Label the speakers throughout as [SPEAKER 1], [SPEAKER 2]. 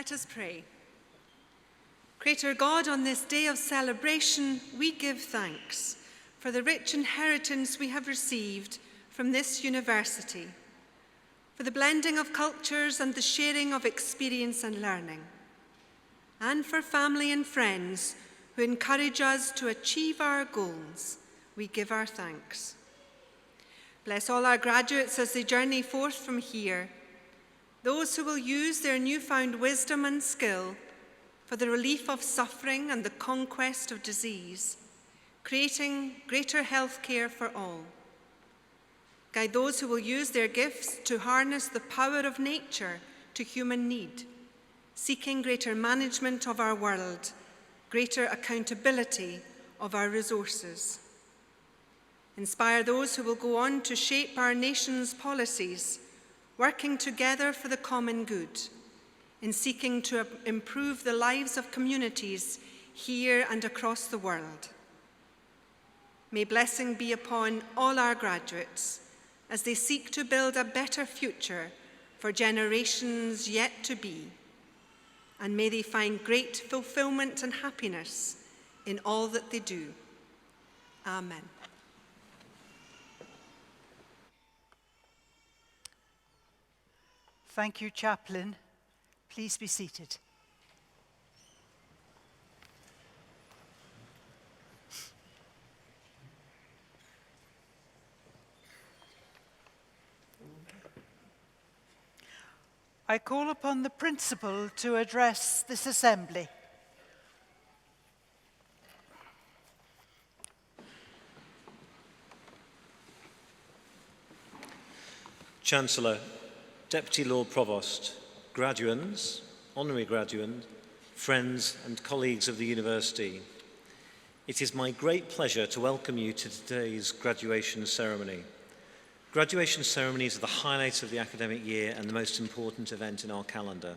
[SPEAKER 1] Let us pray. Creator God, on this day of celebration, we give thanks for the rich inheritance we have received from this university, for the blending of cultures and the sharing of experience and learning, and for family and friends who encourage us to achieve our goals. We give our thanks. Bless all our graduates as they journey forth from here, those who will use their newfound wisdom and skill for the relief of suffering and the conquest of disease, creating greater health care for all. Guide those who will use their gifts to harness the power of nature to human need, seeking greater management of our world, greater accountability of our resources. Inspire those who will go on to shape our nation's policies, working together for the common good, in seeking to improve the lives of communities here and across the world. May blessing be upon all our graduates as they seek to build a better future for generations yet to be. And may they find great fulfillment and happiness in all that they do. Amen.
[SPEAKER 2] Thank you, Chaplain. Please be seated. I call upon the Principal to address this assembly.
[SPEAKER 3] Chancellor, Deputy Lord Provost, graduands, honorary graduands, friends and colleagues of the University, it is my great pleasure to welcome you to today's graduation ceremony. Graduation ceremonies are the highlight of the academic year and the most important event in our calendar.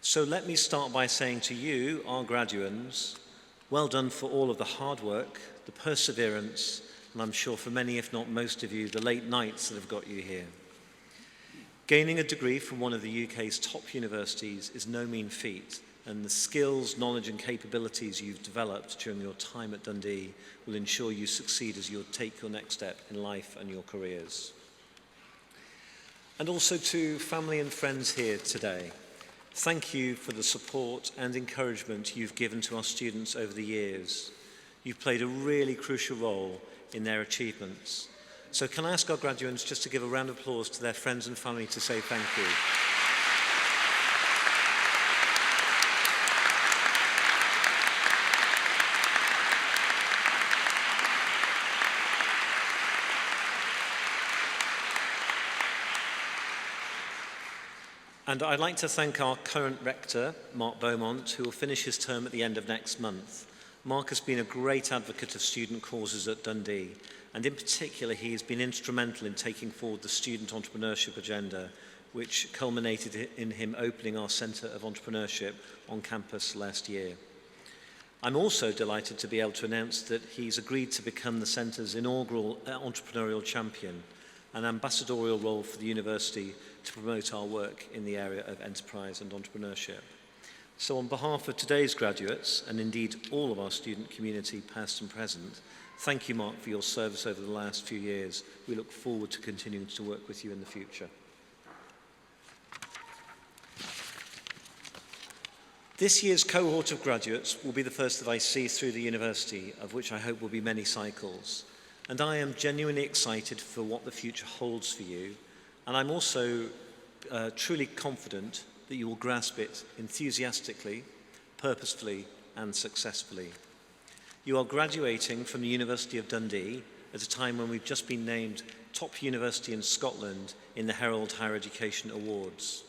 [SPEAKER 3] So let me start by saying to you, our graduands, well done for all of the hard work, the perseverance, and I'm sure for many, if not most of you, the late nights that have got you here. Gaining a degree from one of the UK's top universities is no mean feat, and the skills, knowledge and capabilities you've developed during your time at Dundee will ensure you succeed as you take your next step in life and your careers. And also to family and friends here today, thank you for the support and encouragement you've given to our students over the years. You've played a really crucial role in their achievements. So can I ask our graduates just to give a round of applause to their friends and family to say thank you. And I'd like to thank our current rector, Mark Beaumont, who will finish his term at the end of next month. Mark has been a great advocate of student causes at Dundee, and in particular he has been instrumental in taking forward the student entrepreneurship agenda, which culminated in him opening our Centre of Entrepreneurship on campus last year. I'm also delighted to be able to announce that he's agreed to become the Centre's inaugural entrepreneurial champion, an ambassadorial role for the university to promote our work in the area of enterprise and entrepreneurship. So on behalf of today's graduates, and indeed all of our student community, past and present, thank you, Mark, for your service over the last few years. We look forward to continuing to work with you in the future. This year's cohort of graduates will be the first that I see through the university, of which I hope will be many cycles. And I am genuinely excited for what the future holds for you. And I'm also truly confident that you will grasp it enthusiastically, purposefully, and successfully. You are graduating from the University of Dundee at a time when we've just been named top university in Scotland in the Herald Higher Education Awards.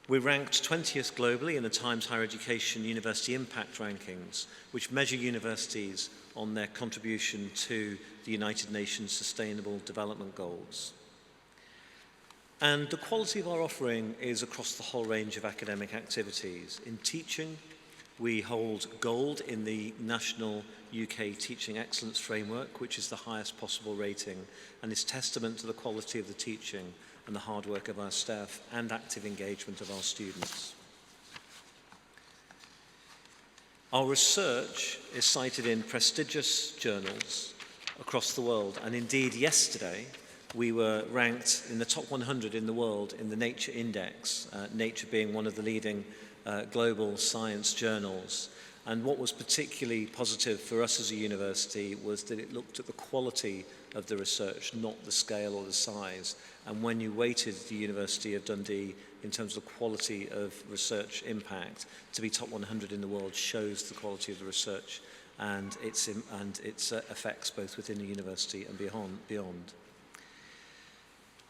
[SPEAKER 3] We're ranked 20th globally in the Times Higher Education University Impact Rankings, which measure universities on their contribution to the United Nations Sustainable Development Goals. And the quality of our offering is across the whole range of academic activities. In teaching, we hold gold in the National UK Teaching Excellence Framework, which is the highest possible rating and is testament to the quality of the teaching and the hard work of our staff and active engagement of our students. Our research is cited in prestigious journals across the world, and indeed yesterday we were ranked in the top 100 in the world in the Nature Index, Nature being one of the leading global science journals. And what was particularly positive for us as a university was that it looked at the quality of the research, not the scale or the size. And when you weighted the University of Dundee in terms of the quality of research impact, to be top 100 in the world shows the quality of the research and its effects both within the university and beyond.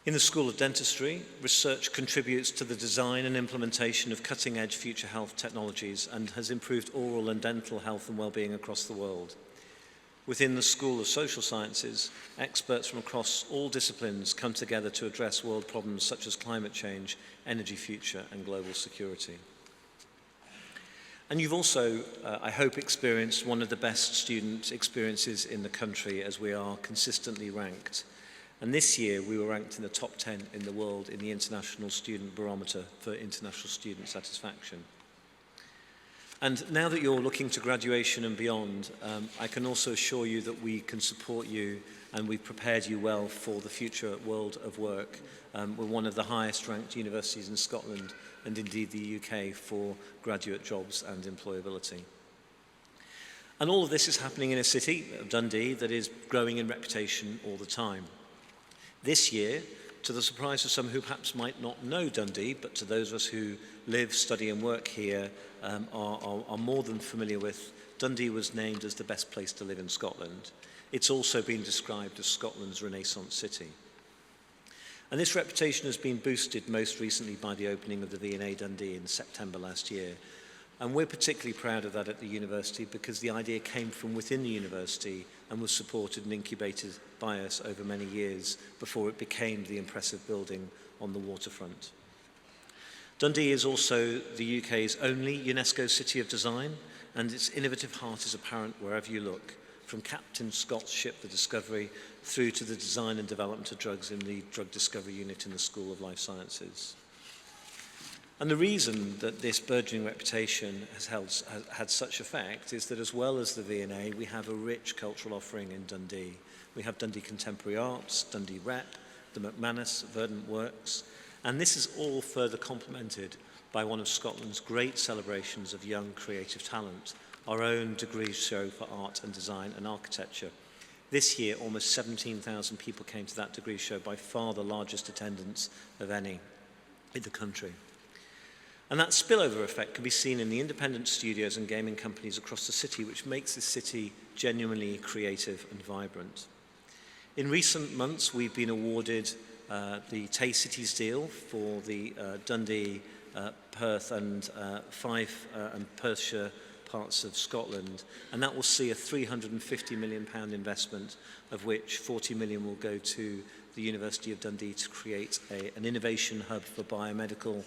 [SPEAKER 3] In the School of Dentistry, research contributes to the design and implementation of cutting-edge future health technologies and has improved oral and dental health and well-being across the world. Within the School of Social Sciences, experts from across all disciplines come together to address world problems such as climate change, energy future, and global security. And you've also, I hope, experienced one of the best student experiences in the country as we are consistently ranked. And this year we were ranked in the top 10 in the world in the International Student Barometer for international student satisfaction. And now that you're looking to graduation and beyond, I can also assure you that we can support you and we've prepared you well for the future world of work. We're one of the highest ranked universities in Scotland and indeed the UK for graduate jobs and employability. And all of this is happening in a city, Dundee, that is growing in reputation all the time. This year, to the surprise of some who perhaps might not know Dundee, but to those of us who live, study and work here are more than familiar with, Dundee was named as the best place to live in Scotland. It's also been described as Scotland's Renaissance city. And this reputation has been boosted most recently by the opening of the V&A Dundee in September last year. And we're particularly proud of that at the university because the idea came from within the university and was supported and incubated by us over many years before it became the impressive building on the waterfront. Dundee is also the UK's only UNESCO City of Design, and its innovative heart is apparent wherever you look, from Captain Scott's ship, the Discovery, through to the design and development of drugs in the Drug Discovery Unit in the School of Life Sciences. And the reason that this burgeoning reputation has had such effect is that as well as the V&A, we have a rich cultural offering in Dundee. We have Dundee Contemporary Arts, Dundee Rep, the McManus, Verdant Works, and this is all further complemented by one of Scotland's great celebrations of young creative talent, our own Degrees show for art and design and architecture. This year, almost 17,000 people came to that Degrees show, by far the largest attendance of any in the country. And that spillover effect can be seen in the independent studios and gaming companies across the city, which makes this city genuinely creative and vibrant. In recent months, we've been awarded the Tay Cities deal for the Dundee, Perth and Fife and Perthshire parts of Scotland, and that will see a £350 million investment, of which 40 million will go to the University of Dundee to create an innovation hub for biomedical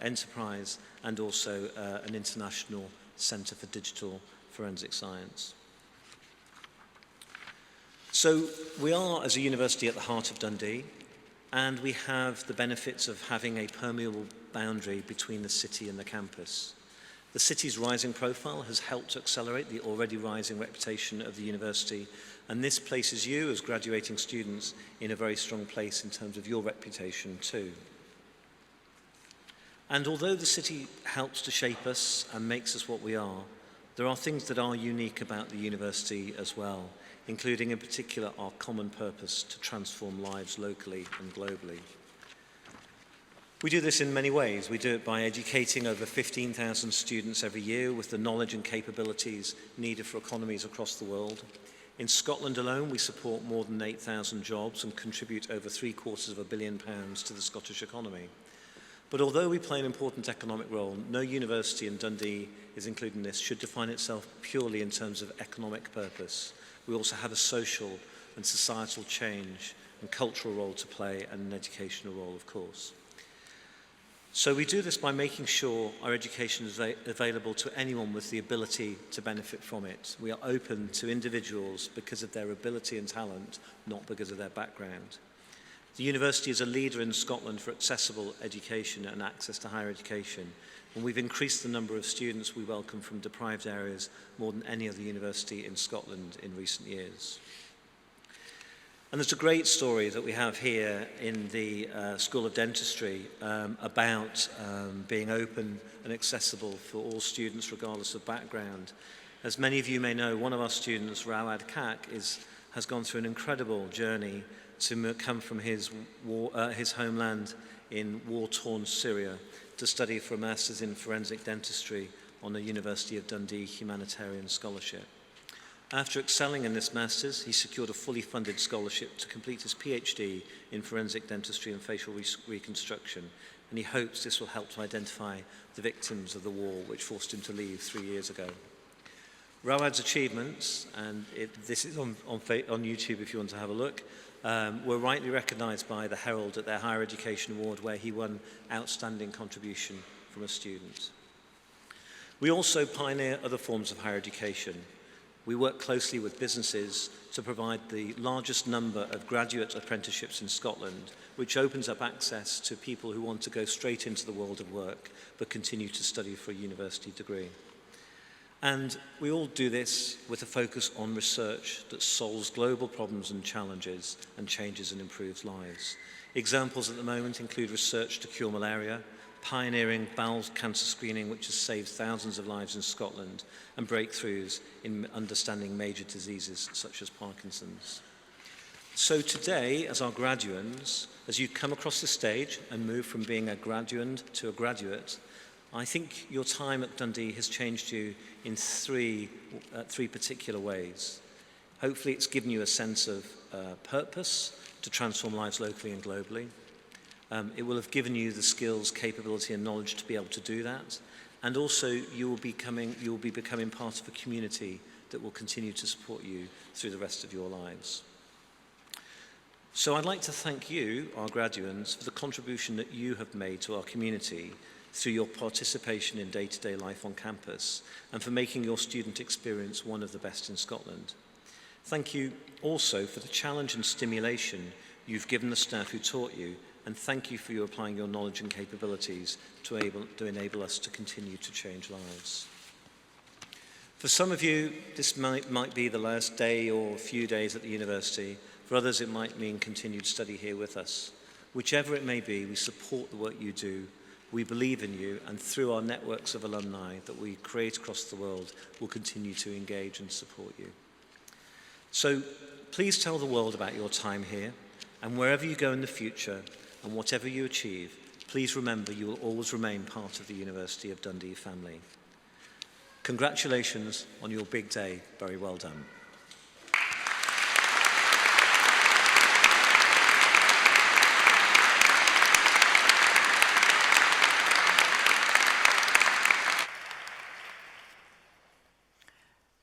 [SPEAKER 3] enterprise and also an international centre for digital forensic science. So we are, as a university, at the heart of Dundee, and we have the benefits of having a permeable boundary between the city and the campus. The city's rising profile has helped to accelerate the already rising reputation of the university, and this places you as graduating students in a very strong place in terms of your reputation too. And although the city helps to shape us and makes us what we are, there are things that are unique about the university as well, including in particular our common purpose to transform lives locally and globally. We do this in many ways. We do it by educating over 15,000 students every year with the knowledge and capabilities needed for economies across the world. In Scotland alone, we support more than 8,000 jobs and contribute over £750 million to the Scottish economy. But although we play an important economic role, no university, and Dundee is included in this, should define itself purely in terms of economic purpose. We also have a social and societal change and cultural role to play, and an educational role, of course. So we do this by making sure our education is available to anyone with the ability to benefit from it. We are open to individuals because of their ability and talent, not because of their background. The university is a leader in Scotland for accessible education and access to higher education, and we've increased the number of students we welcome from deprived areas more than any other university in Scotland in recent years. And there's a great story that we have here in the School of Dentistry about being open and accessible for all students regardless of background. As many of you may know, one of our students, Rawad Kak, has gone through an incredible journey to come from his homeland in war-torn Syria to study for a Master's in Forensic Dentistry on the University of Dundee Humanitarian Scholarship. After excelling in this Master's, he secured a fully funded scholarship to complete his PhD in Forensic Dentistry and Facial Reconstruction, and he hopes this will help to identify the victims of the war which forced him to leave 3 years ago. Rawad's achievements, and this is on YouTube if you want to have a look, were rightly recognised by the Herald at their Higher Education Award, where he won Outstanding Contribution from a Student. We also pioneer other forms of higher education. We work closely with businesses to provide the largest number of graduate apprenticeships in Scotland, which opens up access to people who want to go straight into the world of work but continue to study for a university degree. And we all do this with a focus on research that solves global problems and challenges and changes and improves lives. Examples at the moment include research to cure malaria, pioneering bowel cancer screening, which has saved thousands of lives in Scotland, and breakthroughs in understanding major diseases such as Parkinson's. So today, as our graduands, as you come across the stage and move from being a graduand to a graduate, I think your time at Dundee has changed you in three particular ways. Hopefully it's given you a sense of purpose to transform lives locally and globally. It will have given you the skills, capability and knowledge to be able to do that. And also you will be becoming part of a community that will continue to support you through the rest of your lives. So I'd like to thank you, our graduands, for the contribution that you have made to our community through your participation in day-to-day life on campus and for making your student experience one of the best in Scotland. Thank you also for the challenge and stimulation you've given the staff who taught you, and thank you for your applying your knowledge and capabilities to enable us to continue to change lives. For some of you, this might be the last day or few days at the university. For others, it might mean continued study here with us. Whichever it may be, we support the work you do. We believe in you, and through our networks of alumni that we create across the world, we'll continue to engage and support you. So please tell the world about your time here, and wherever you go in the future, and whatever you achieve, please remember you will always remain part of the University of Dundee family. Congratulations on your big day. Very well done.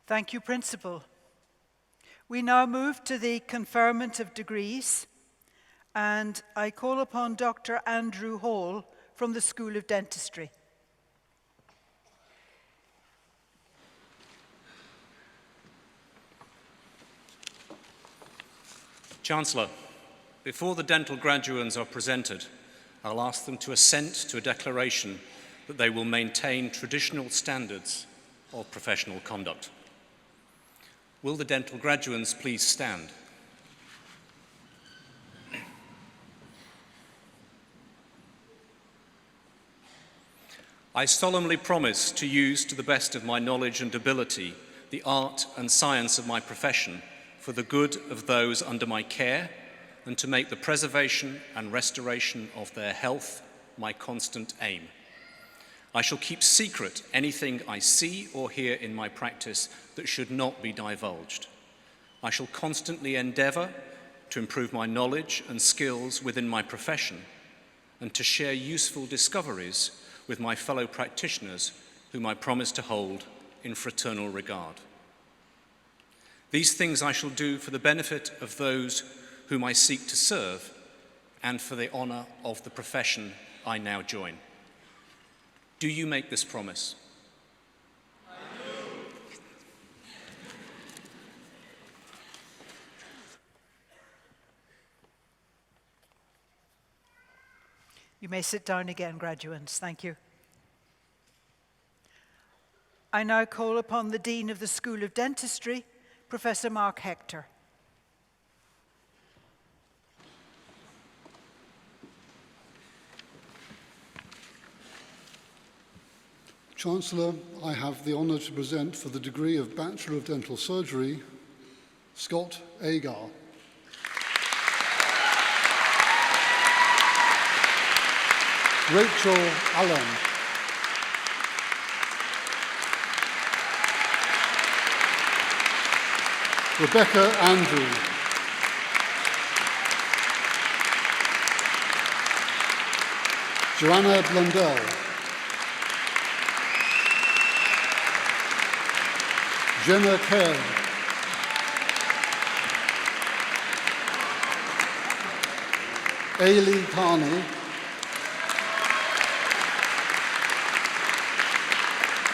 [SPEAKER 2] Thank you, Principal. We now move to the Confirmative Degrees, and I call upon Dr. Andrew Hall from the School of Dentistry.
[SPEAKER 4] Chancellor, before the dental graduands are presented, I'll ask them to assent to a declaration that they will maintain traditional standards of professional conduct. Will the dental graduands please stand? I solemnly promise to use to the best of my knowledge and ability the art and science of my profession for the good of those under my care and to make the preservation and restoration of their health my constant aim. I shall keep secret anything I see or hear in my practice that should not be divulged. I shall constantly endeavour to improve my knowledge and skills within my profession and to share useful discoveries with my fellow practitioners whom I promise to hold in fraternal regard. These things I shall do for the benefit of those whom I seek to serve and for the honour of the profession I now join. Do you make this promise?
[SPEAKER 5] I do.
[SPEAKER 2] You may sit down again, graduates. Thank you. I now call upon the Dean of the School of Dentistry, Professor Mark Hector.
[SPEAKER 6] Chancellor, I have the honour to present for the degree of Bachelor of Dental Surgery, Scott Agar. Rachel Allen. Rebecca Andrew. Joanna Blundell. Jenna Cairn. Ailey Carney.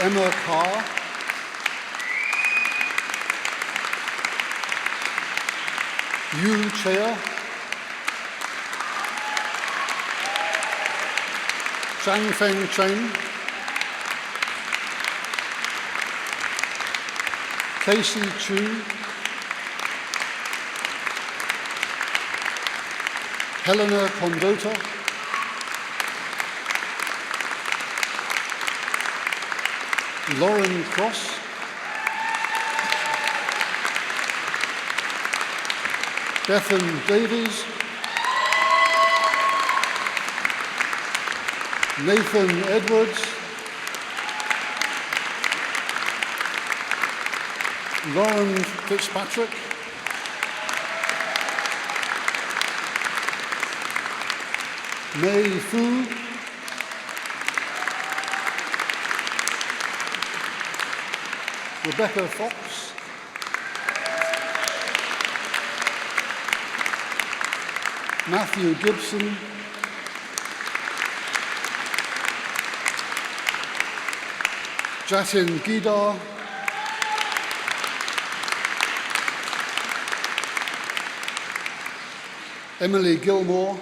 [SPEAKER 6] Emma Carr. Yu Chair. Chang Feng Cheng. Casey Chu. Helena Condota. Lauren Cross. Bethan Davies. Nathan Edwards. Lauren Fitzpatrick. Mei Fu. Rebecca Fox. Matthew Gibson. Jatin Gidar. Emily Gilmore.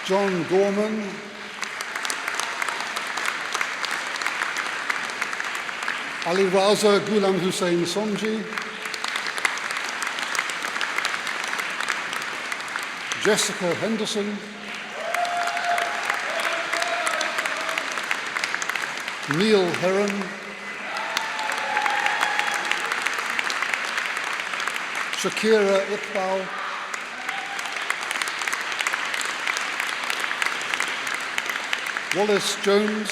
[SPEAKER 6] John Gorman. Ali Raza Ghulam Hussain Sonji. Jessica Henderson. Neil Heron. Shakira Iqbal. Wallace Jones.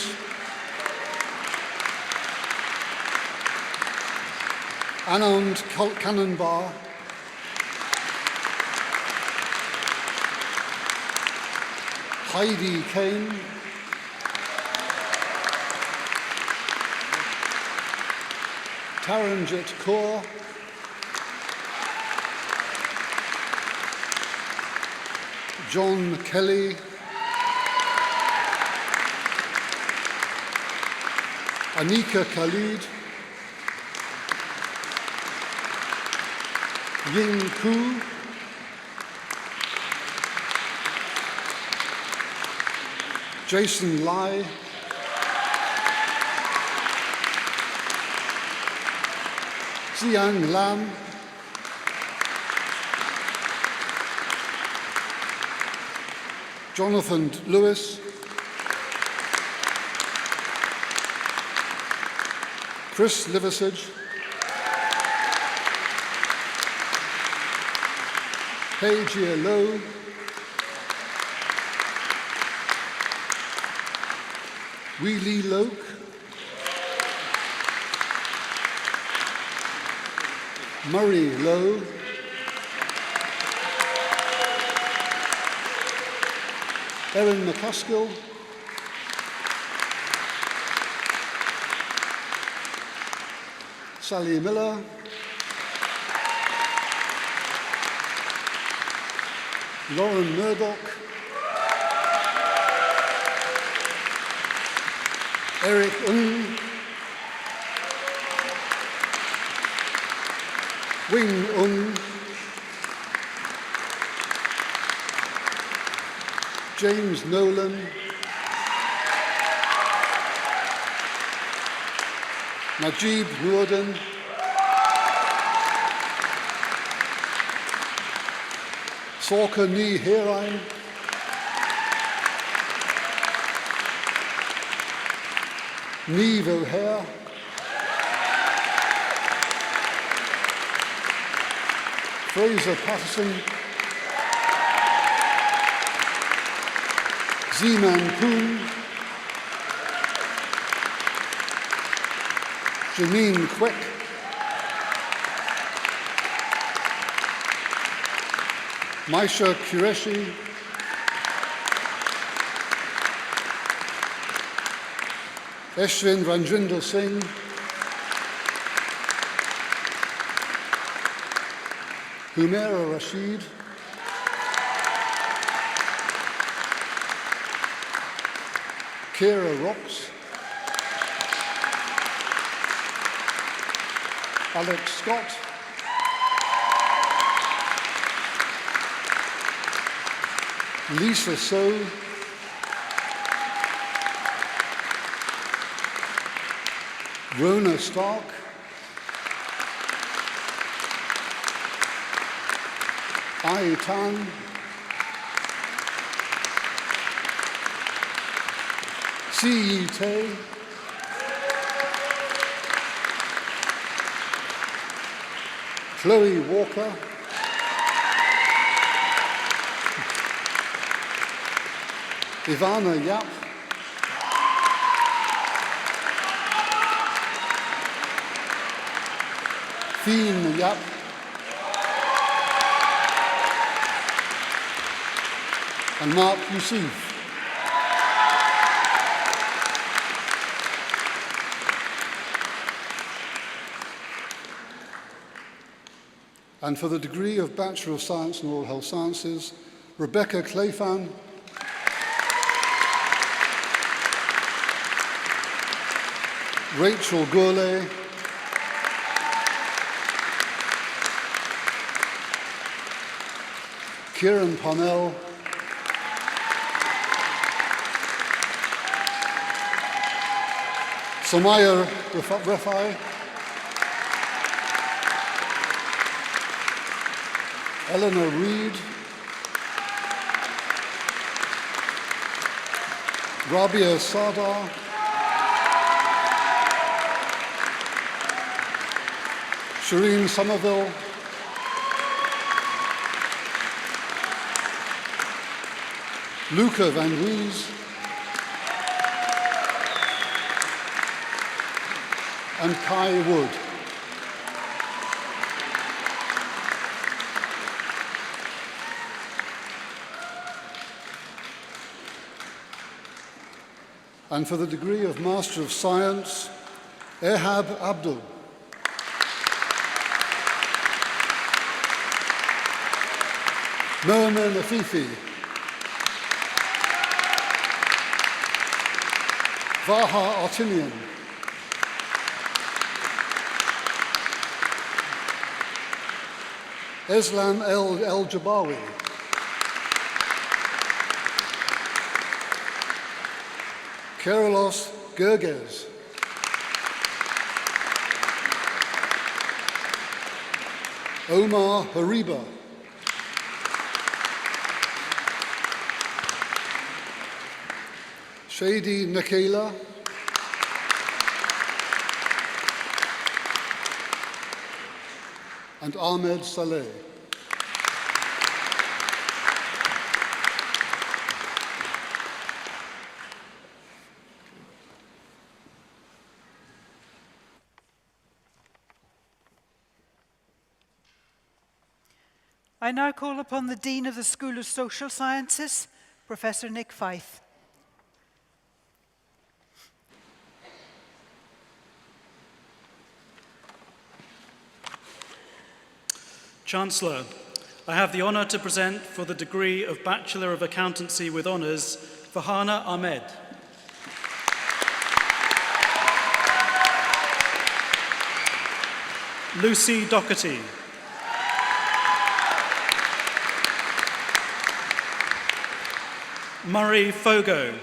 [SPEAKER 6] Anand Kananbar. Heidi Kane. Taranjit Kaur. John Kelly. Anika Khalid. Ying Ku. Jason Lai. Xiang Lam. Jonathan Lewis. Chris Liversidge. Hei Jia Lo. Wee Lee Loke. Murray Lowe. Erin McCuskill. Sally Miller. Lauren Murdoch. Eric Ng. Wing Ng. James Nolan, Najib Noorden, Sorka Ni Herain, Neve O'Hare, Fraser Patterson, Zeeman Poon, Janine Quick, Maisha Qureshi, Eshwin Ranjinder Singh, Humaira Rashid, Kira Rocks, Alex Scott, Lisa So, Rona Stark, Ai Tan, Si Yi Tay, Chloe Walker, Ivana Yap, Theen Yap, and Mark Youssef. And for the degree of Bachelor of Science in Oral Health Sciences, Rebecca Clayfan, Rachel Gourlay, Kieran Parnell, Samaya Refai, Eleanor Reed, Rabia Sadar, Shireen Somerville, Luca Van Wees, and Kai Wood. And for the degree of Master of Science, Ehab Abdul. Merman Afifi. Vaha Artinian. Eslam El Jabawi. Kerolos Gerges. Omar Hariba. Shady Nakela. And Ahmed Saleh.
[SPEAKER 2] I now call upon the Dean of the School of Social Sciences, Professor Nick Fife.
[SPEAKER 7] Chancellor, I have the honour to present for the degree of Bachelor of Accountancy with Honours, Farhana Ahmed. Lucy Doherty. Murray Fogo.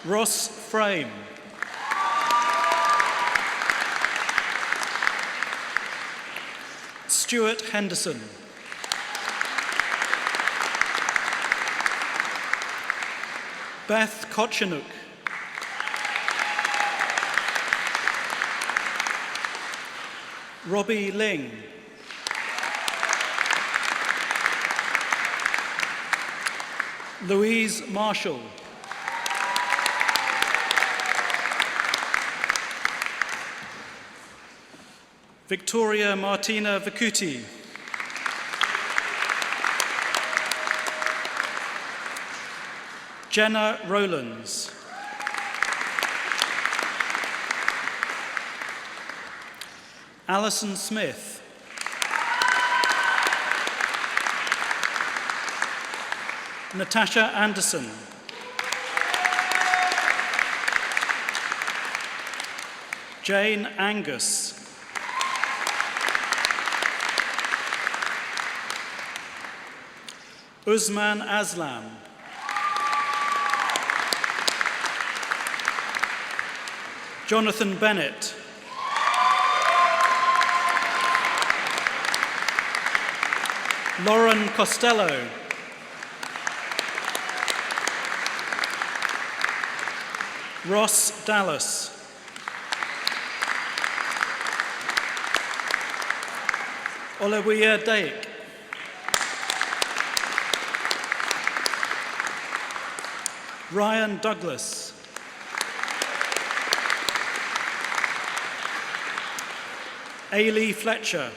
[SPEAKER 7] Ross Frame. Stuart Henderson. Beth Kotchanuk. Robbie Ling. Louise Marshall. Victoria Martina Vacuti. Jenna Rowlands. Alison Smith. Natasha Anderson. Jane Angus. Uzman Aslam. Jonathan Bennett. Lauren Costello. Ross Dallas. Olawia Dake. Ryan Douglas. Ailey Fletcher.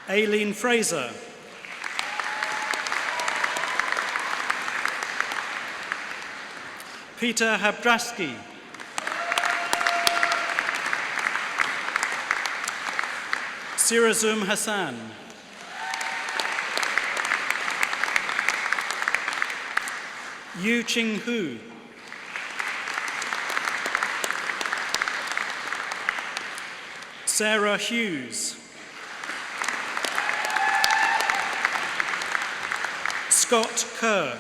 [SPEAKER 7] Aileen Fraser. Peter Habdrasky. Sirazum Hassan. Yu Ching Hu. Sarah Hughes. Scott Kerr.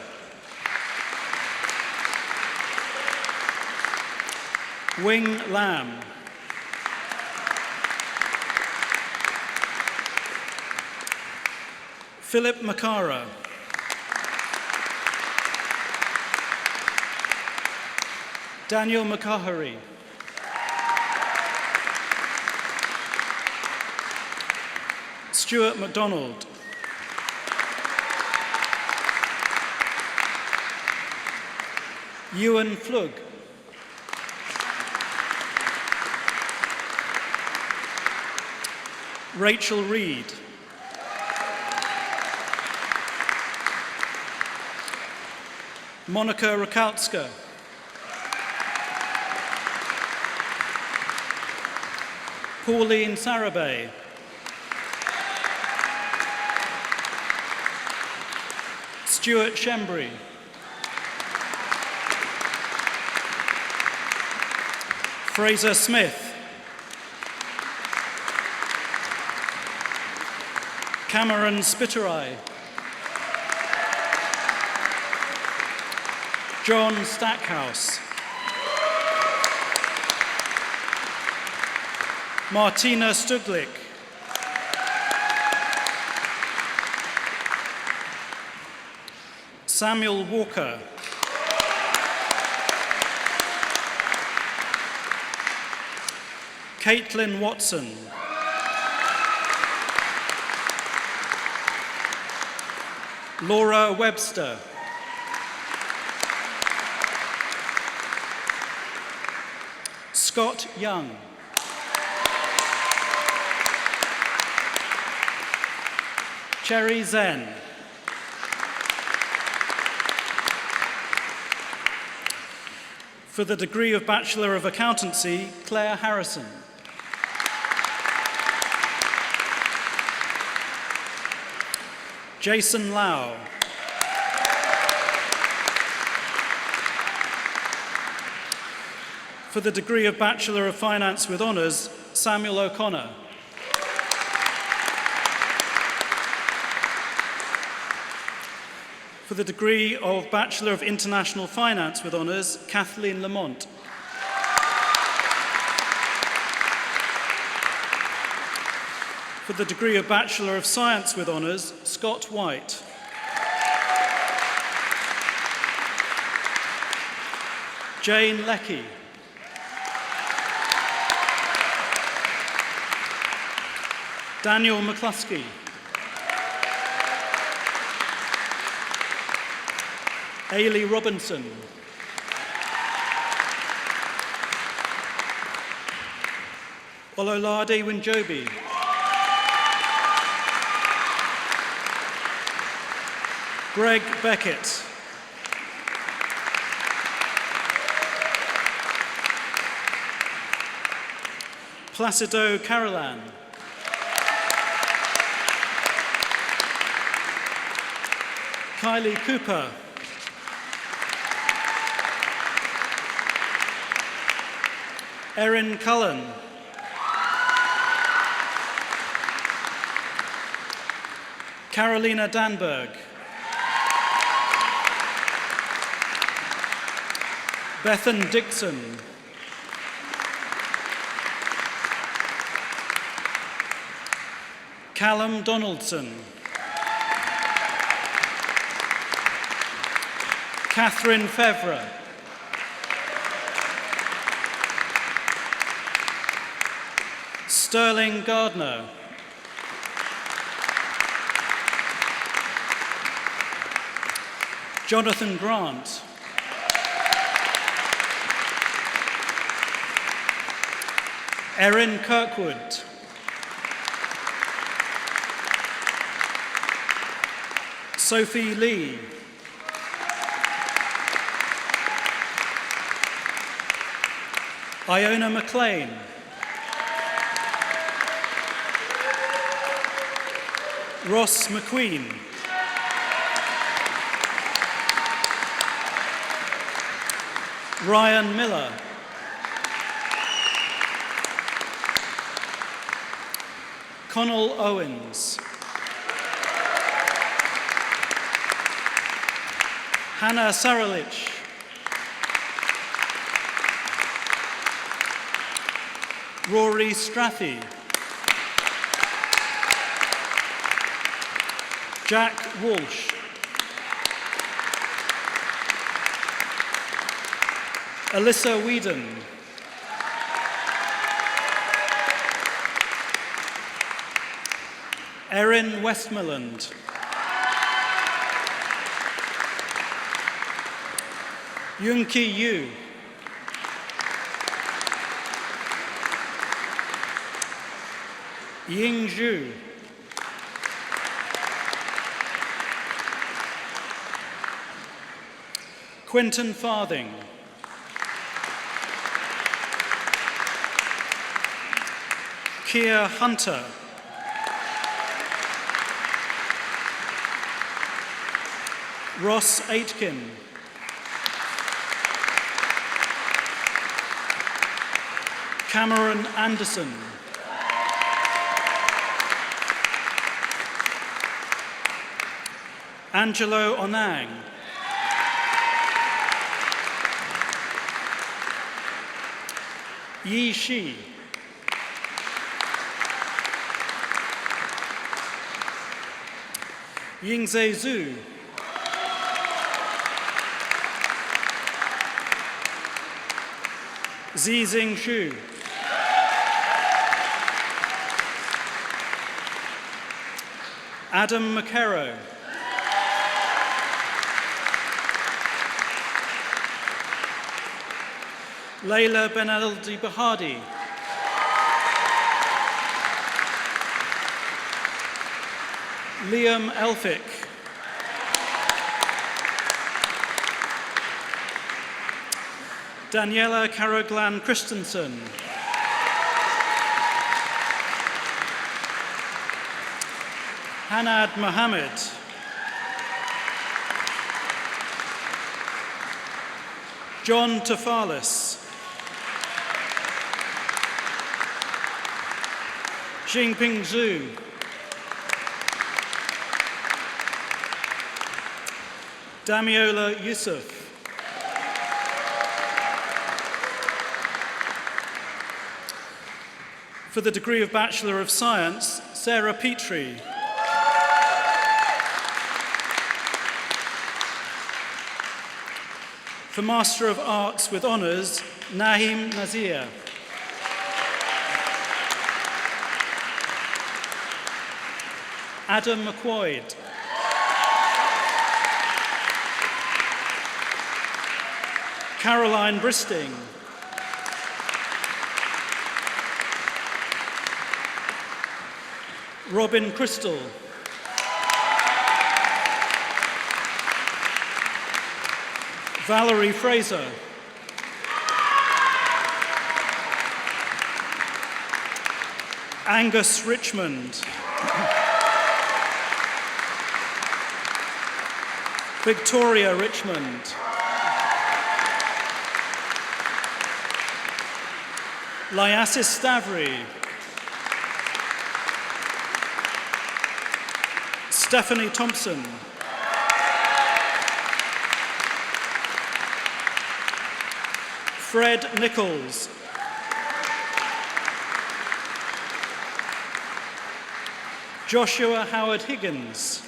[SPEAKER 7] Wing Lam. Philip Makara. Daniel McCahery. Stuart MacDonald. Ewan Flug. Rachel Reed. Monica Rakowska. Pauline Sarabay. Stuart Shembry. Fraser Smith. Cameron Spitteray. John Stackhouse. Martina Stuglik. Samuel Walker. Caitlin Watson. Laura Webster. Scott Young. Cherry Zen. For the degree of Bachelor of Accountancy, Claire Harrison. Jason Lau. For the degree of Bachelor of Finance with Honours, Samuel O'Connor. For the degree of Bachelor of International Finance with Honours, Kathleen Lamont. For the degree of Bachelor of Science with Honours, Scott White. Jane Leckie. Daniel McCluskey. Ailey Robinson. Ololade Winjobi. Greg Beckett. Placido Carolan. Kylie Cooper. Erin Cullen. Carolina Danberg. Bethan Dixon. Callum Donaldson. Catherine Fevre. Sterling Gardner. Jonathan Grant. Erin Kirkwood. Sophie Lee. Iona McLean. Ross McQueen. Ryan Miller. Connell Owens. Hannah Saralich. Rory Strathy. Jack Walsh. Alyssa Whedon. Erin Westmoreland. Yunki Yu. Ying Zhu. Quentin Farthing. Kia Hunter. Ross Aitken. Cameron Anderson. Angelo Onang. Yi Shi. Yingze Zhu. Zixing Xu. Adam McKerrow. Layla Benaldi Bahadi. Liam Elphick. Daniela Karaglan Christensen. Hanad Mohammed. John Tafalis. Xingping Zhu. Damiola Yusuf. For the degree of Bachelor of Science, Sarah Petrie. For Master of Arts with Honours, Nahim Nazir. Adam McQuoid. Caroline Bristing. Robin Crystal. Valerie Fraser. Angus Richmond. Victoria Richmond. Lyasis Stavry. Stephanie Thompson. Fred Nichols. Joshua Howard Higgins.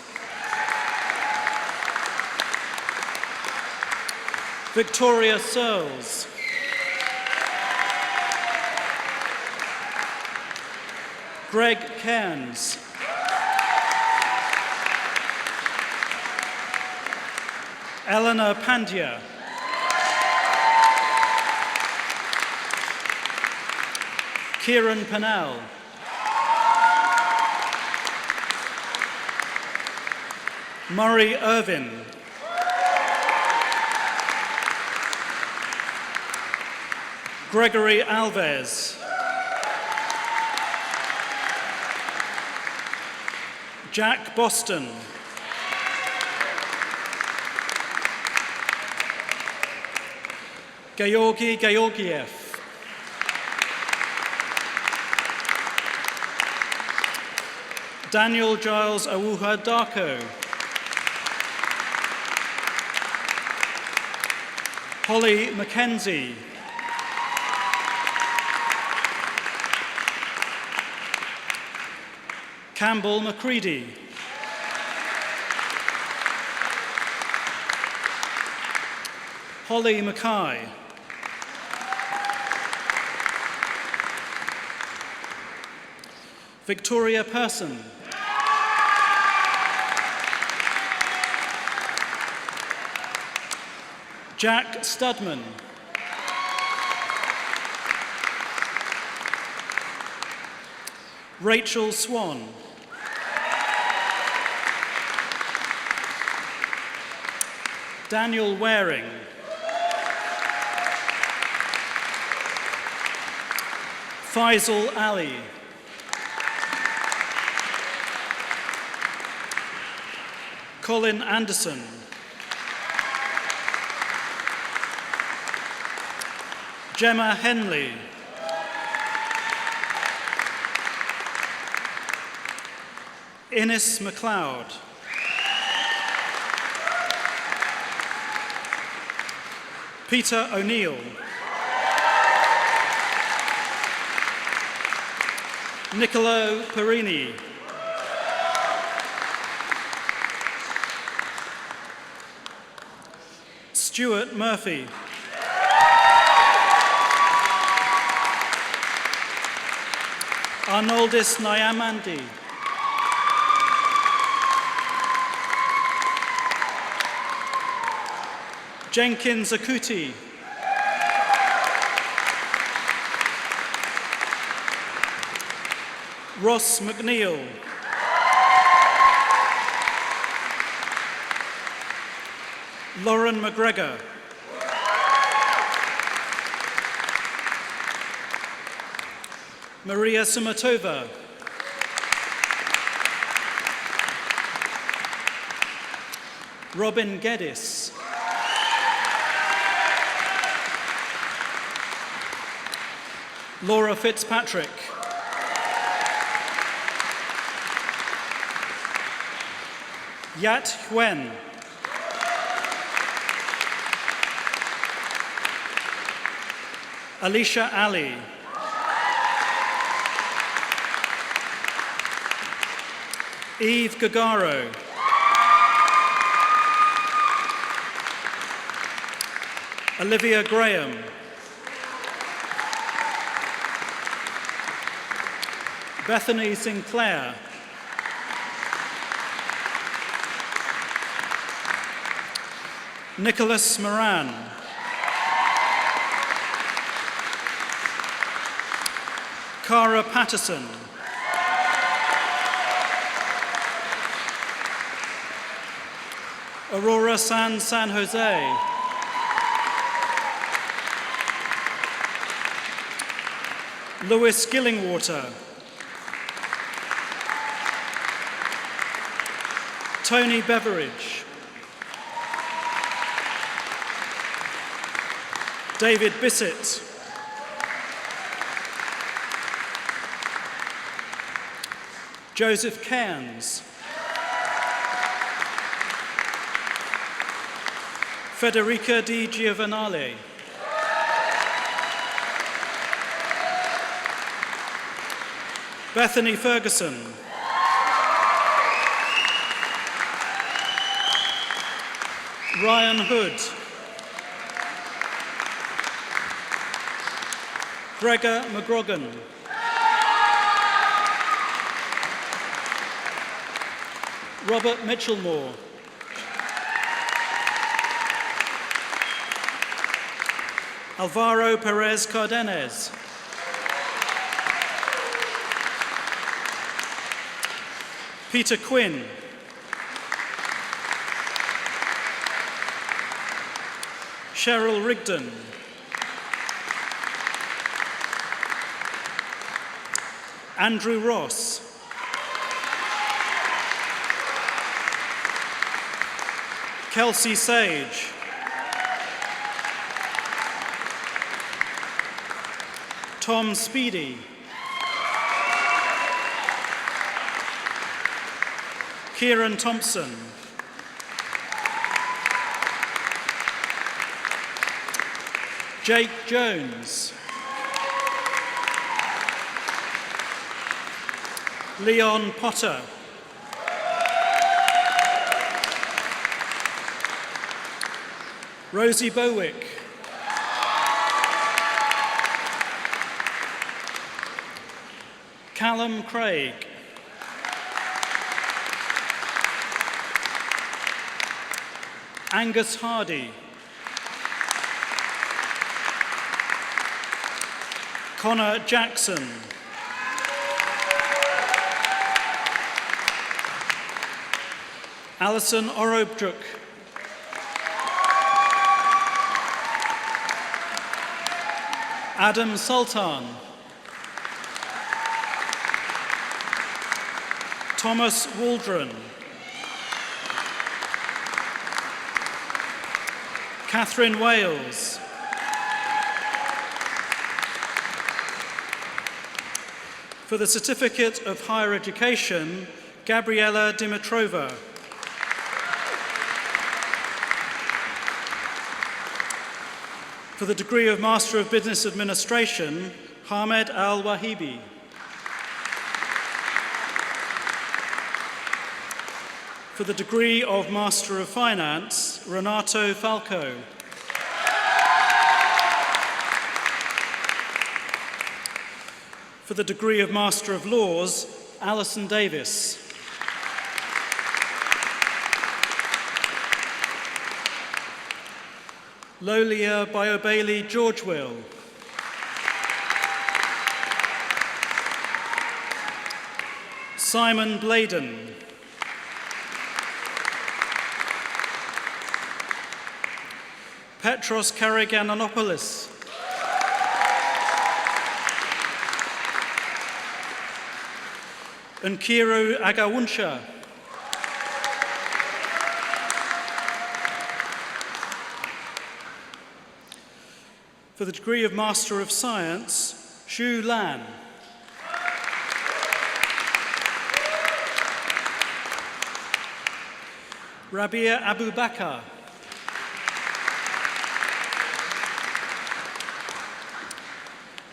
[SPEAKER 7] Victoria Searles. Greg Cairns. Eleanor Pandya. Kieran Pennell. Murray Irvin. Gregory Alves. Jack Boston. Georgi Georgiev. Daniel Giles Awuha Darko. Holly Mackenzie. Campbell Macready. Holly Mackay. Victoria Person. Jack Studman. Rachel Swan. Daniel Waring. Faisal Ali. Colin Anderson. Gemma Henley. Innes MacLeod. Peter O'Neill. Niccolo Perini. Stuart Murphy. Arnoldus Nyamandi. Jenkins Akuti. Ross McNeil. Lauren McGregor. Maria Sumatova. Robin Geddes. Laura Fitzpatrick. Yat Huen. Alicia Ali. Eve Gagaro. Olivia Graham. Bethany Sinclair. Nicholas Moran. Cara Patterson. Aurora San Jose. Lewis Gillingwater. Tony Beveridge. David Bissett. Joseph Cairns. Federica Di Giovanale. Bethany Ferguson. Ryan Hood. Gregor McGrogan. Robert Mitchellmore. Alvaro Perez Cardenas. Peter Quinn. Cheryl Rigdon. Andrew Ross. Kelsey Sage. Tom Speedy. Kieran Thompson. Jake Jones. Leon Potter. Rosie Bowick. Callum Craig. Angus Hardy. Connor Jackson. Alison Orobjuk. Adam Sultan. Thomas Waldron. Catherine Wales. For the Certificate of Higher Education, Gabriela Dimitrova. For the degree of Master of Business Administration, Hamed Al-Wahibi. For the degree of Master of Finance, Renato Falco. For the degree of Master of Laws, Alison Davis. Lolia Biobailey Georgewill. Simon Bladen. Petros Karagananopoulos. Nkiru Agawunsha. For the degree of Master of Science, Xu Lan. Rabia Abu Bakr,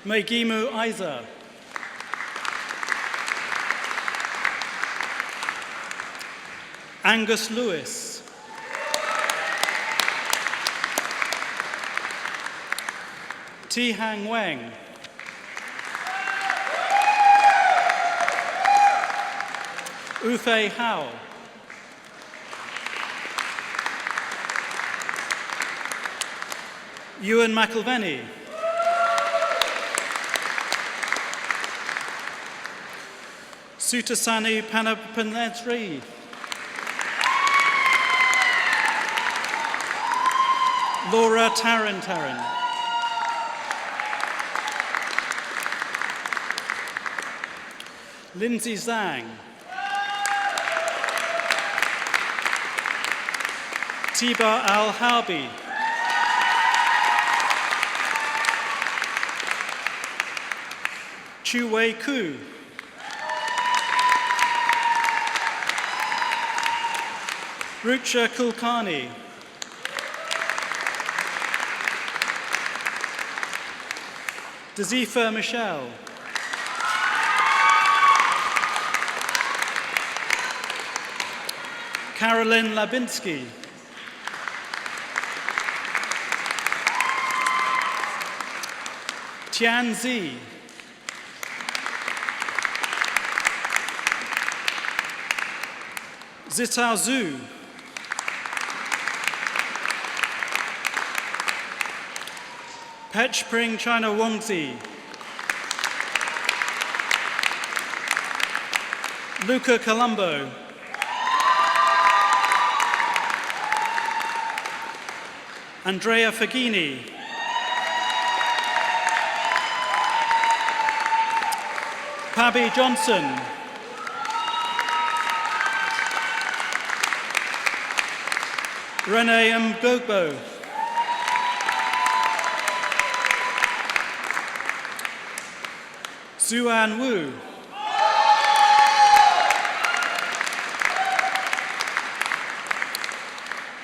[SPEAKER 7] Megimu Isa, Angus Lewis, Ti Hang Wang, Ufei Hao, Ewan McIlvenny, Sutasani Panapanetri, Laura Taran, Lindsay Zhang, Tiba Al-Harbi, Chu Wei Ku, Rucha Kulkarni, Dazifa Michelle, Carolyn Labinsky, Tian Zi, Zitao Zhu, Pechpring China Wangzi, Luca Colombo, Andrea Fagini, Pabby Johnson, Renee Mbogbo, Zuan Wu,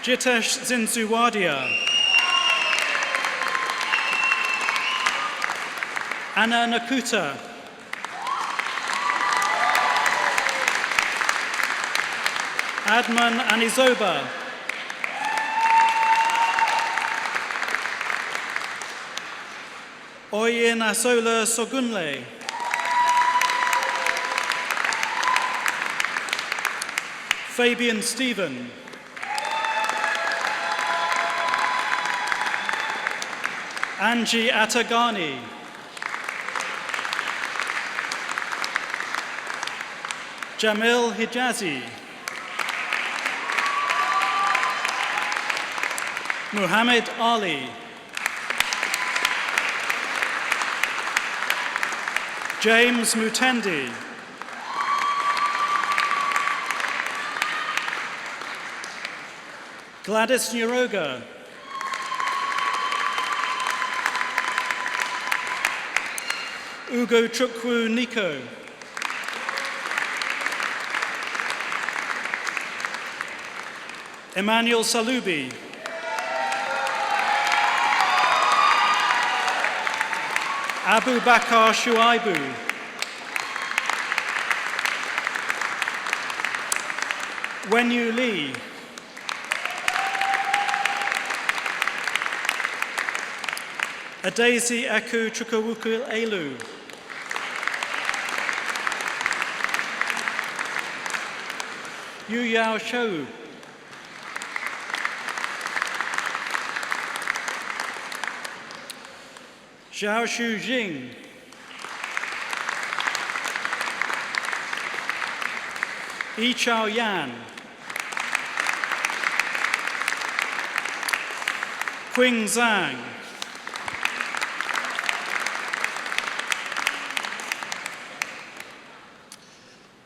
[SPEAKER 7] Jitesh Zinsuwadia, Anna Nakuta, Adman Anizoba, Oyin Asola Sogunle, Fabian Stephen, Angie Atagani, Jamil Hijazi, Muhammad Ali, James Mutendi, Gladys Nuroga, Ugo Chukwu Nico, Emmanuel Salubi, Abu Bakr Shuaibu, Wenyu Lee, Adaisi Eku Chukawuku Elu, Yu Yao Shou, Zhao Shu Jing, Yi Chao Yan, Qing Zhang,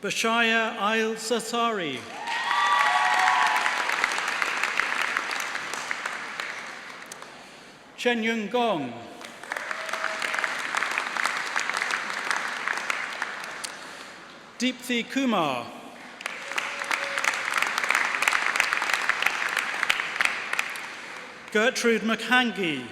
[SPEAKER 7] Bashaya Al-Satari, Chen Yung Gong, Deepthi Kumar, Gertrude McHangy.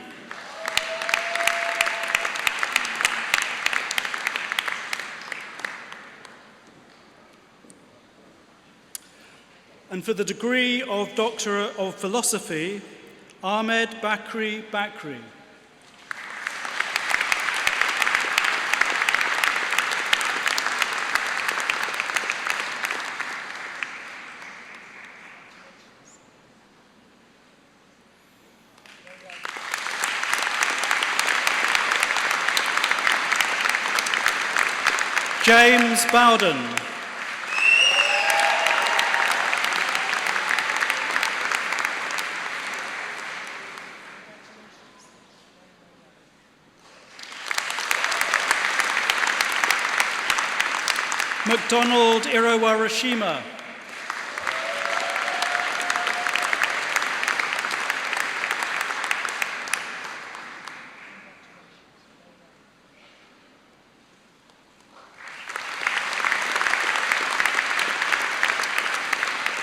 [SPEAKER 7] And for the degree of Doctor of Philosophy, Ahmed Bakri Bakri. James Bowden. McDonald Irawarashima.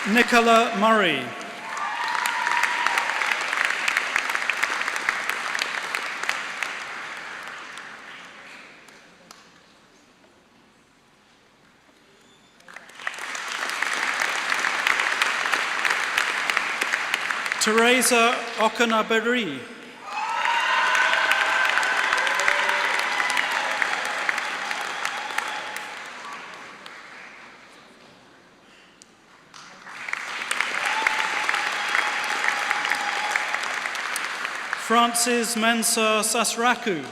[SPEAKER 7] Nicola Murray. Teresa Okanaberi. Francis Mensah Sasraku.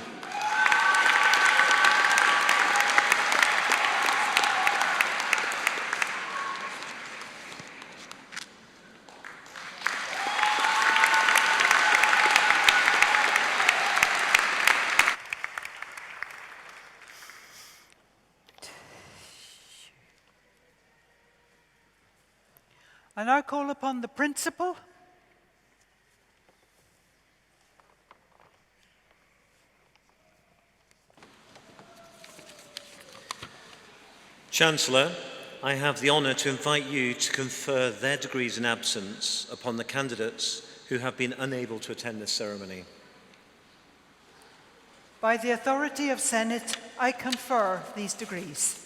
[SPEAKER 2] I now call upon the principal.
[SPEAKER 3] Chancellor, I have the honour to invite you to confer their degrees in absence upon the candidates who have been unable to attend this ceremony.
[SPEAKER 2] By the authority of Senate, I confer these degrees.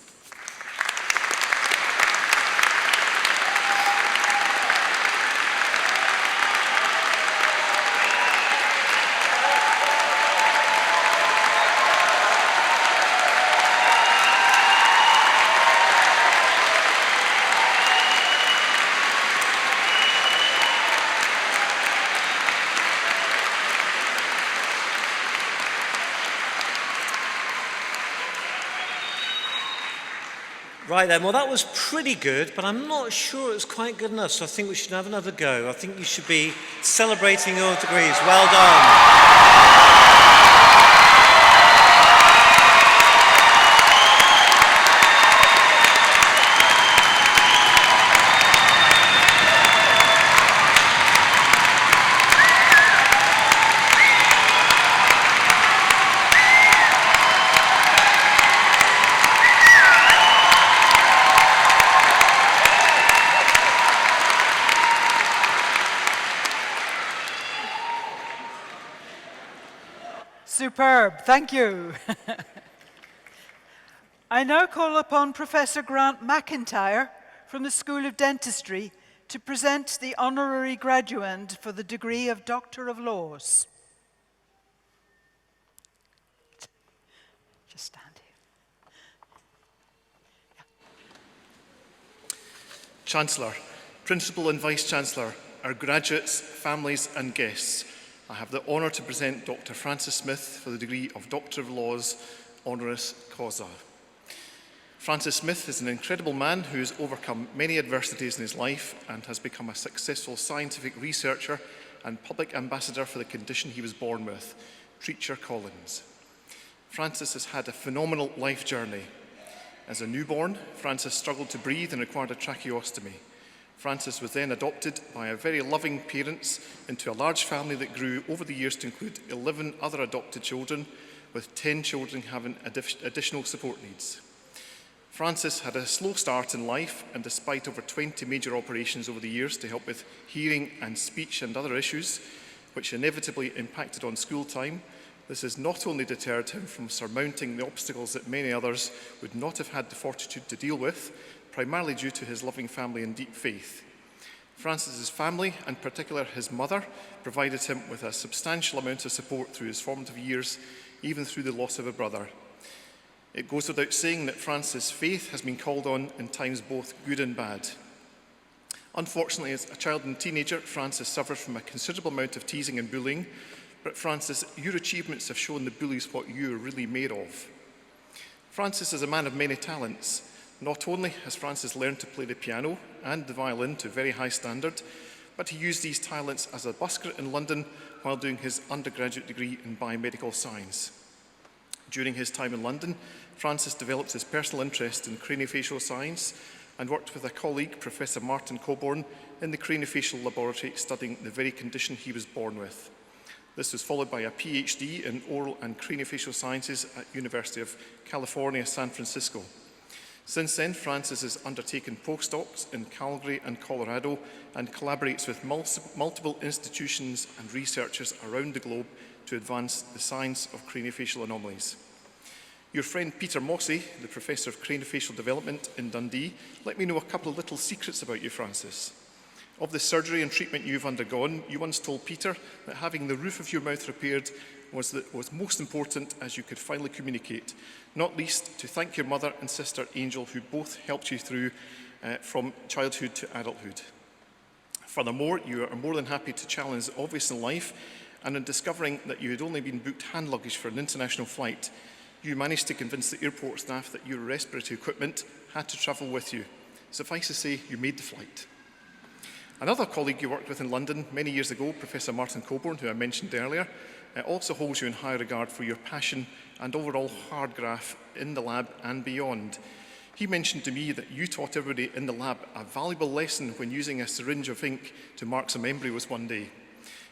[SPEAKER 3] Right then, well that was pretty good, but I'm not sure it's quite good enough, so I think we should have another go. I think you should be celebrating your degrees. Well done.
[SPEAKER 2] Superb, thank you. I now call upon Professor Grant McIntyre from the School of Dentistry to present the honorary graduand for the degree of Doctor of Laws. Just stand here.
[SPEAKER 8] Chancellor, Principal and Vice-Chancellor, our graduates, families and guests, I have the honour to present Dr. Francis Smith for the degree of Doctor of Laws, honoris causa. Francis Smith is an incredible man who has overcome many adversities in his life and has become a successful scientific researcher and public ambassador for the condition he was born with, Treacher-Collins. Francis has had a phenomenal life journey. As a newborn, Francis struggled to breathe and required a tracheostomy. Francis was then adopted by a very loving parents into a large family that grew over the years to include 11 other adopted children, with 10 children having additional support needs. Francis had a slow start in life, and despite over 20 major operations over the years to help with hearing and speech and other issues, which inevitably impacted on school time, this has not only deterred him from surmounting the obstacles that many others would not have had the fortitude to deal with, primarily due to his loving family and deep faith. Francis's family, and in particular his mother, provided him with a substantial amount of support through his formative years, even through the loss of a brother. It goes without saying that Francis' faith has been called on in times both good and bad. Unfortunately, as a child and teenager, Francis suffered from a considerable amount of teasing and bullying. But Francis, your achievements have shown the bullies what you are really made of. Francis is a man of many talents. Not only has Francis learned to play the piano and the violin to a very high standard, but he used these talents as a busker in London while doing his undergraduate degree in biomedical science. During his time in London, Francis developed his personal interest in craniofacial science and worked with a colleague, Professor Martin Coburn, in the craniofacial laboratory studying the very condition he was born with. This was followed by a PhD in oral and craniofacial sciences at University of California, San Francisco. Since then, Francis has undertaken postdocs in Calgary and Colorado and collaborates with multiple institutions and researchers around the globe to advance the science of craniofacial anomalies. Your friend Peter Mossey, the Professor of Craniofacial Development in Dundee, let me know a couple of little secrets about you, Francis. Of the surgery and treatment you've undergone, you once told Peter that having the roof of your mouth repaired was most important as you could finally communicate, not least to thank your mother and sister Angel, who both helped you through from childhood to adulthood. Furthermore, you are more than happy to challenge the obvious in life, and in discovering that you had only been booked hand luggage for an international flight, you managed to convince the airport staff that your respiratory equipment had to travel with you. Suffice to say, you made the flight. Another colleague you worked with in London many years ago, Professor Martin Coburn, who I mentioned earlier, also holds you in high regard for your passion and overall hard graft in the lab and beyond. He mentioned to me that you taught everybody in the lab a valuable lesson when using a syringe of ink to mark some embryos one day.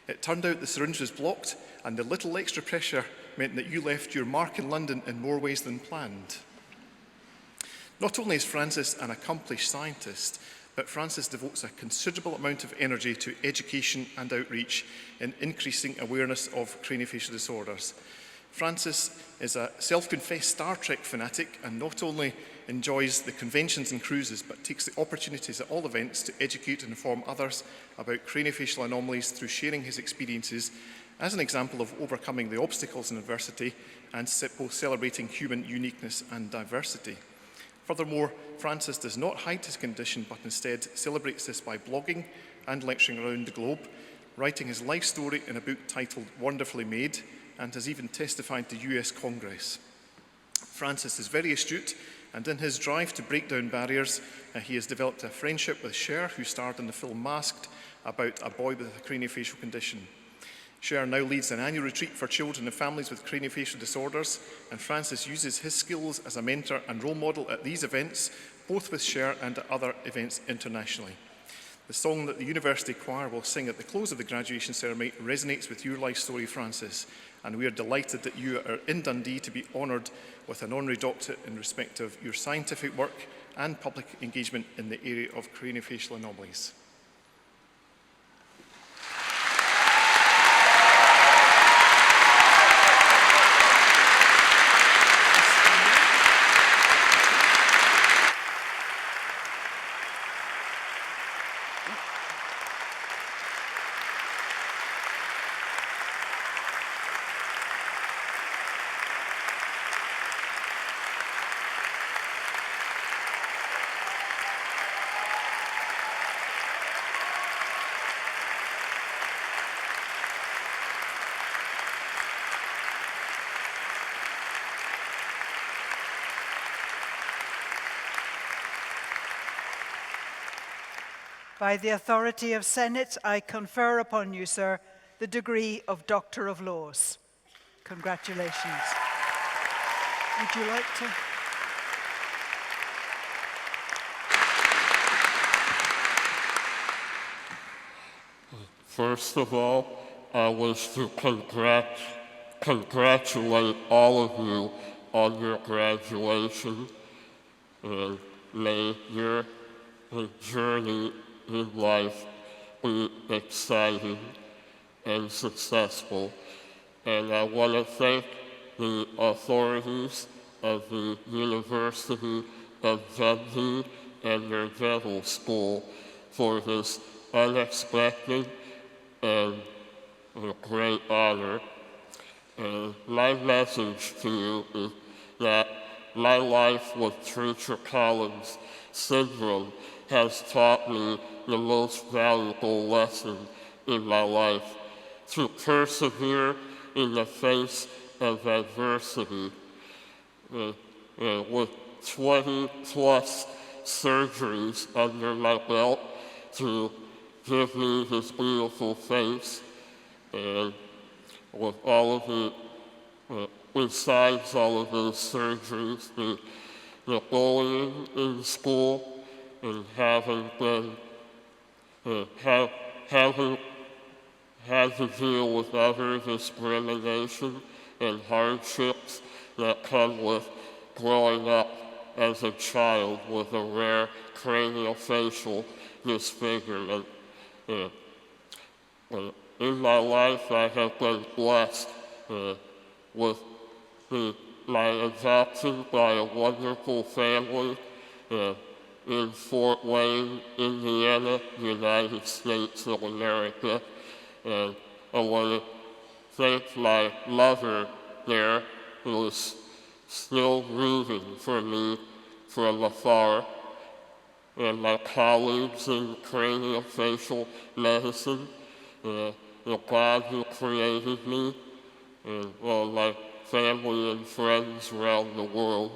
[SPEAKER 8] It turned out the syringe was blocked, and the little extra pressure meant that you left your mark in London in more ways than planned. Not only is Francis an accomplished scientist, but Francis devotes a considerable amount of energy to education and outreach in increasing awareness of craniofacial disorders. Francis is a self-confessed Star Trek fanatic and not only enjoys the conventions and cruises, but takes the opportunities at all events to educate and inform others about craniofacial anomalies through sharing his experiences as an example of overcoming the obstacles in adversity and both celebrating human uniqueness and diversity. Furthermore, Francis does not hide his condition, but instead celebrates this by blogging and lecturing around the globe, writing his life story in a book titled Wonderfully Made, and has even testified to US Congress. Francis is very astute, and in his drive to break down barriers, he has developed a friendship with Cher, who starred in the film Masked, about a boy with a craniofacial condition. Cher now leads an annual retreat for children and families with craniofacial disorders, and Francis uses his skills as a mentor and role model at these events, both with Cher and at other events internationally. The song that the university choir will sing at the close of the graduation ceremony resonates with your life story, Francis, and we are delighted that you are in Dundee to be honoured with an honorary doctorate in respect of your scientific work and public engagement in the area of craniofacial anomalies.
[SPEAKER 2] By the authority of Senate, I confer upon you, sir, the degree of Doctor of Laws. Congratulations. Would you like to?
[SPEAKER 5] First of all, I wish to congratulate all of you on your graduation. May your journey in life be exciting and successful. And I want to thank the authorities of the University of Dundee and their dental school for this unexpected and great honor. And my message to you is that my life with Treacher Collins syndrome has taught me the most valuable lesson in my life: to persevere in the face of adversity. With 20 plus surgeries under my belt to give me this beautiful face, and with all of the, besides all of those surgeries, the bullying in school, and having been, having had to deal with other discrimination and hardships that come with growing up as a child with a rare craniofacial disfigurement. In my life, I have been blessed with my adoption by a wonderful family in Fort Wayne, Indiana, United States of America. And I want to thank my mother there, who is still rooting for me from afar, and my colleagues in craniofacial medicine, the God who created me, and all my family and friends around the world.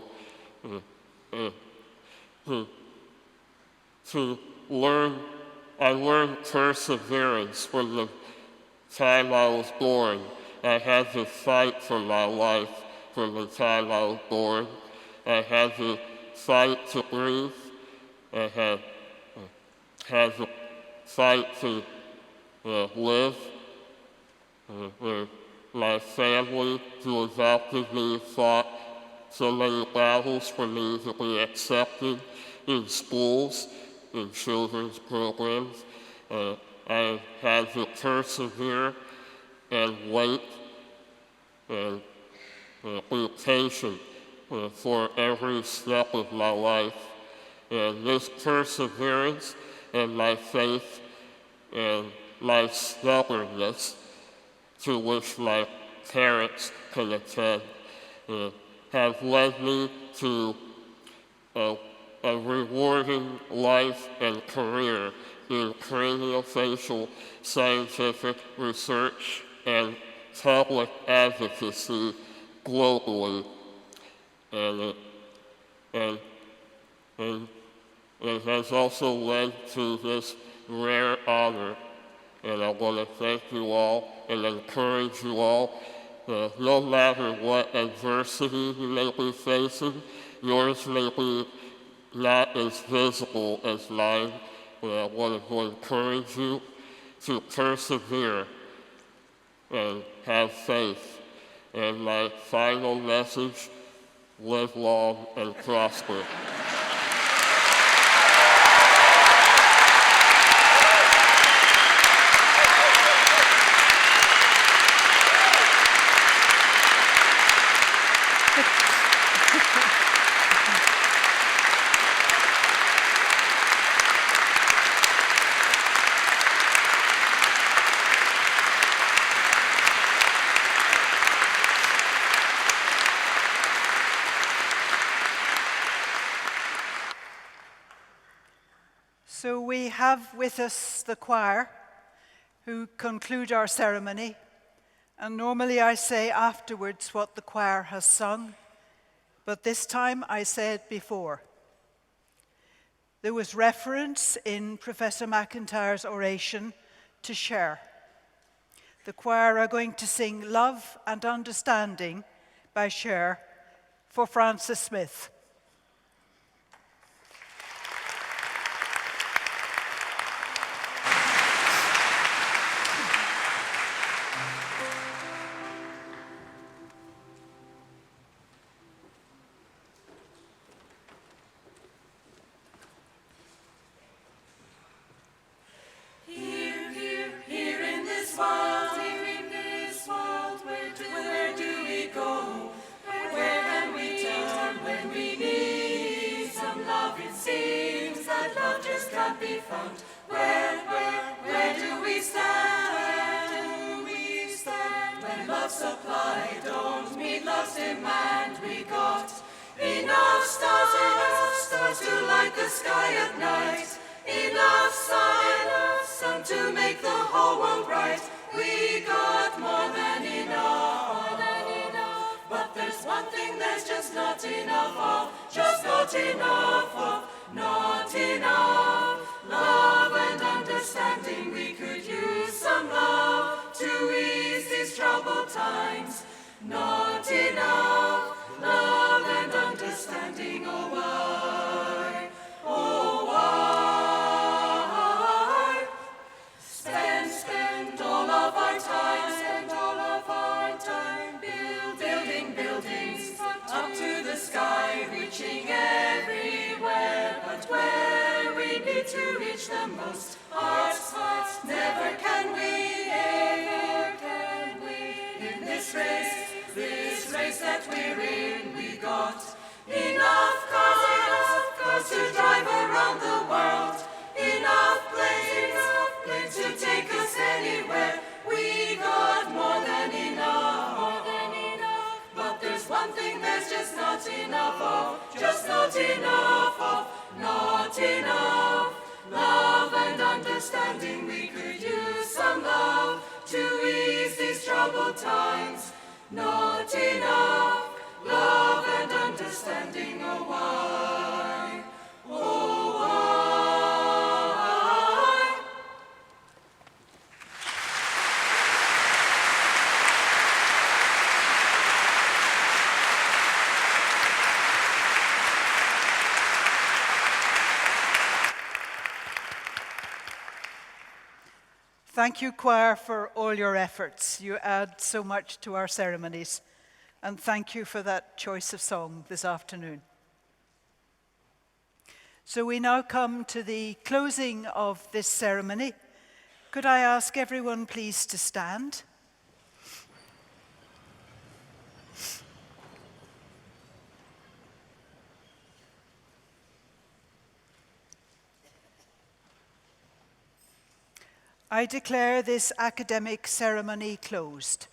[SPEAKER 5] I learned perseverance from the time I was born. I had to fight for my life from the time I was born. I had to fight to breathe. I had to fight to live. My family who adopted me fought so many battles for me to be accepted in schools, in children's programs. I had to persevere and wait and be patient for every step of my life. And this perseverance and my faith and my stubbornness, to which my parents can attend, have led me to a rewarding life and career in craniofacial scientific research and public advocacy globally. And it has also led to this rare honor. And I want to thank you all and encourage you all, no matter what adversity you may be facing, yours may be not as visible as mine, but I want to encourage you to persevere and have faith. And my final message: live long and prosper.
[SPEAKER 2] So we have with us the choir who conclude our ceremony, and normally I say afterwards what the choir has sung, but this time I say it before. There was reference in Professor McIntyre's oration to share. The choir are going to sing Love and Understanding by Cher for Francis Smith.
[SPEAKER 9] Here in this world. cannot be found. Where do we stand? When love's supply don't meet love's demand, we got enough stars to light the sky at night. Enough sun to make the whole world bright. We got more than enough. But there's one thing there's just not enough of. Just not enough of. Not enough. Love and understanding. We could use some love to ease these troubled times. Not enough. Love and understanding. Oh why? Oh why? Spend all of our time, building buildings up to the sky, reaching everywhere. But where we need to reach the most, hearts, never can we, ever can we. In this race that we're in, we got enough cars to drive around the world, enough planes to take us anywhere. We got more than enough. But there's one thing there's just not enough of. Just not enough of. Not enough. Love and understanding. We could use some love to ease these troubled times. Not enough. Love and understanding. Oh why? Oh why?
[SPEAKER 2] Thank you, choir, for all your efforts. You add so much to our ceremonies. And thank you for that choice of song this afternoon. So we now come to the closing of this ceremony. Could I ask everyone please to stand? I declare this academic ceremony closed.